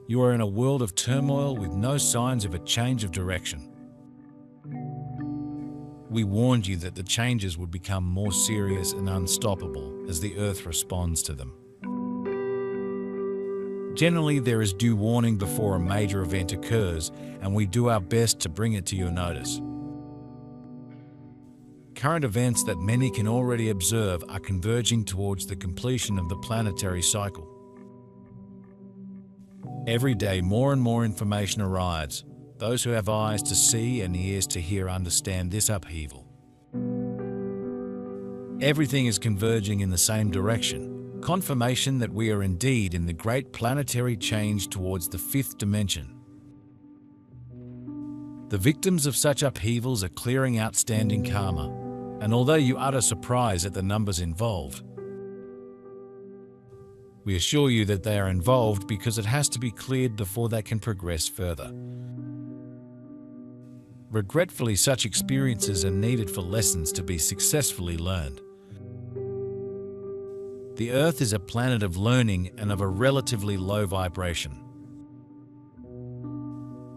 You are in a world of turmoil with no signs of a change of direction. We warned you that the changes would become more serious and unstoppable as the Earth responds to them. Generally, there is due warning before a major event occurs, and we do our best to bring it to your notice. Current events that many can already observe are converging towards the completion of the planetary cycle. Every day, more and more information arrives. Those who have eyes to see and ears to hear understand this upheaval. Everything is converging in the same direction, confirmation that we are indeed in the great planetary change towards the fifth dimension. The victims of such upheavals are clearing outstanding karma, and although you utter surprise at the numbers involved, we assure you that they are involved because it has to be cleared before they can progress further. Regretfully, such experiences are needed for lessons to be successfully learned. The Earth is a planet of learning and of a relatively low vibration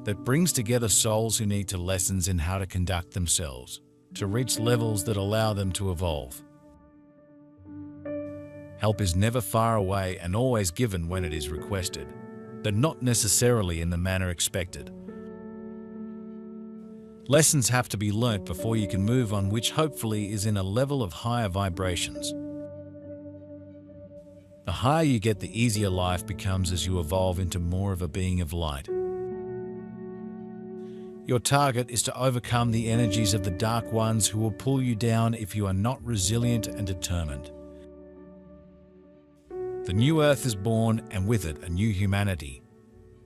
that brings together souls who need to lessons in how to conduct themselves, to reach levels that allow them to evolve. Help is never far away and always given when it is requested, but not necessarily in the manner expected. Lessons have to be learnt before you can move on, which hopefully is in a level of higher vibrations. The higher you get, the easier life becomes as you evolve into more of a being of light. Your target is to overcome the energies of the dark ones who will pull you down if you are not resilient and determined. The new Earth is born, and with it a new humanity.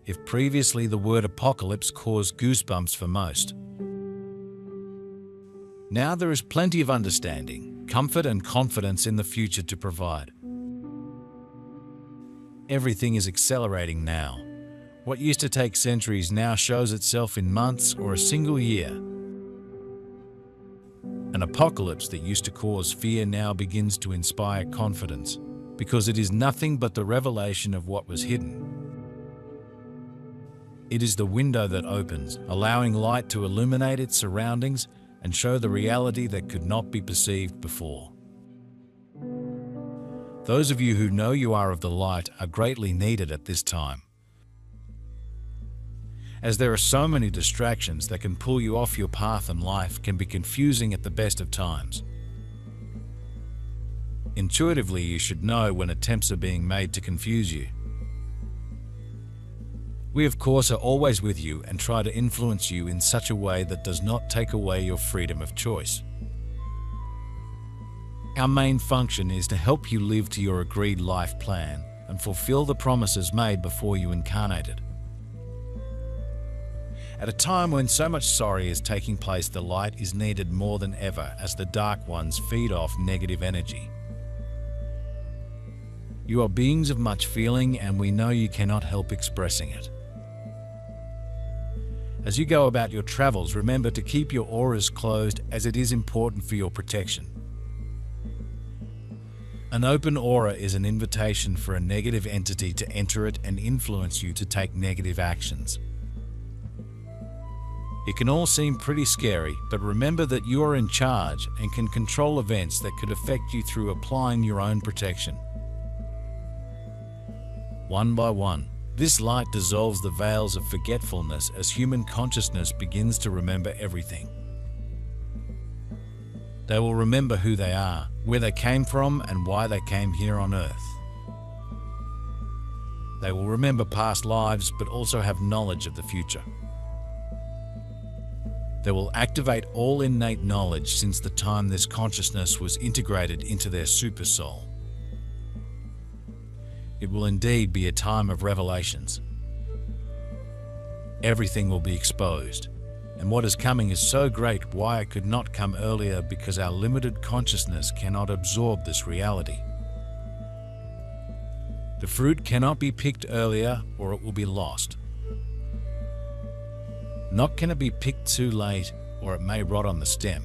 If previously the word apocalypse caused goosebumps for most, now there is plenty of understanding, comfort and confidence in the future to provide. Everything is accelerating now. What used to take centuries now shows itself in months or a single year. An apocalypse that used to cause fear now begins to inspire confidence, because it is nothing but the revelation of what was hidden. It is the window that opens, allowing light to illuminate its surroundings and show the reality that could not be perceived before. Those of you who know you are of the light are greatly needed at this time, as there are so many distractions that can pull you off your path, and life can be confusing at the best of times. Intuitively, you should know when attempts are being made to confuse you. We, of course, are always with you and try to influence you in such a way that does not take away your freedom of choice. Our main function is to help you live to your agreed life plan and fulfill the promises made before you incarnated. At a time when so much sorry is taking place, the light is needed more than ever as the dark ones feed off negative energy. You are beings of much feeling, and we know you cannot help expressing it. As you go about your travels, remember to keep your auras closed, as it is important for your protection. An open aura is an invitation for a negative entity to enter it and influence you to take negative actions. It can all seem pretty scary, but remember that you are in charge and can control events that could affect you through applying your own protection. One by one, this light dissolves the veils of forgetfulness as human consciousness begins to remember everything. They will remember who they are, where they came from, and why they came here on Earth. They will remember past lives, but also have knowledge of the future. They will activate all innate knowledge since the time this consciousness was integrated into their supersoul. It will indeed be a time of revelations. Everything will be exposed, and what is coming is so great why it could not come earlier, because our limited consciousness cannot absorb this reality. The fruit cannot be picked earlier or it will be lost. Not can it be picked too late, or it may rot on the stem.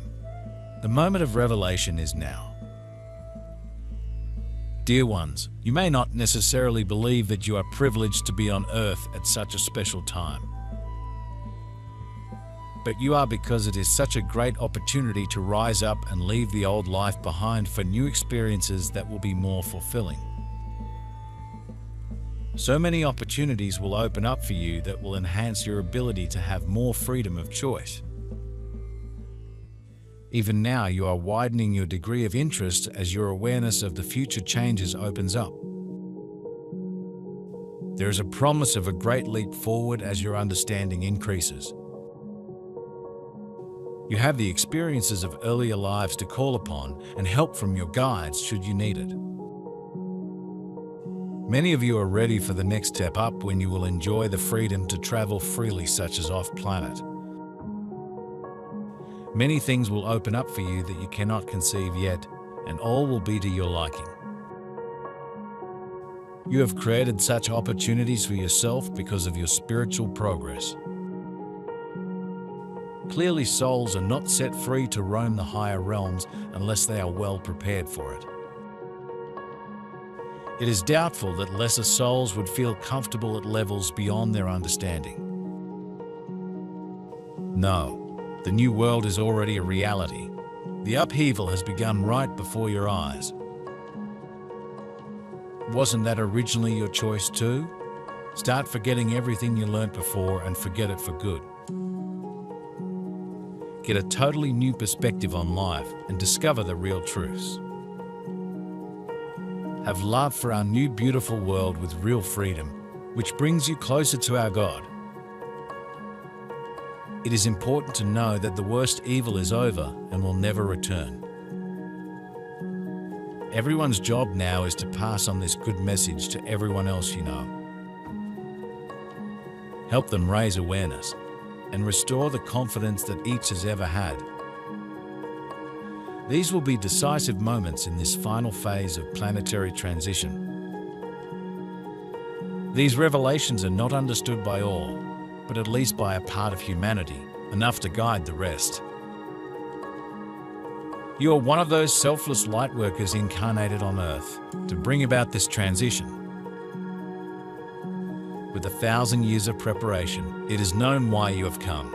The moment of revelation is now. Dear ones, you may not necessarily believe that you are privileged to be on Earth at such a special time. But you are, because it is such a great opportunity to rise up and leave the old life behind for new experiences that will be more fulfilling. So many opportunities will open up for you that will enhance your ability to have more freedom of choice. Even now, you are widening your degree of interest as your awareness of the future changes opens up. There is a promise of a great leap forward as your understanding increases. You have the experiences of earlier lives to call upon and help from your guides should you need it. Many of you are ready for the next step up when you will enjoy the freedom to travel freely, such as off-planet. Many things will open up for you that you cannot conceive yet, and all will be to your liking. You have created such opportunities for yourself because of your spiritual progress. Clearly, souls are not set free to roam the higher realms unless they are well prepared for it. It is doubtful that lesser souls would feel comfortable at levels beyond their understanding. No, the new world is already a reality. The upheaval has begun right before your eyes. Wasn't that originally your choice too? Start forgetting everything you learnt before and forget it for good. Get a totally new perspective on life and discover the real truths. Have love for our new beautiful world with real freedom, which brings you closer to our God. It is important to know that the worst evil is over and will never return. Everyone's job now is to pass on this good message to everyone else you know. Help them raise awareness and restore the confidence that each has ever had. These will be decisive moments in this final phase of planetary transition. These revelations are not understood by all, but at least by a part of humanity, enough to guide the rest. You are one of those selfless light workers incarnated on Earth to bring about this transition. With 1,000 years of preparation, it is known why you have come.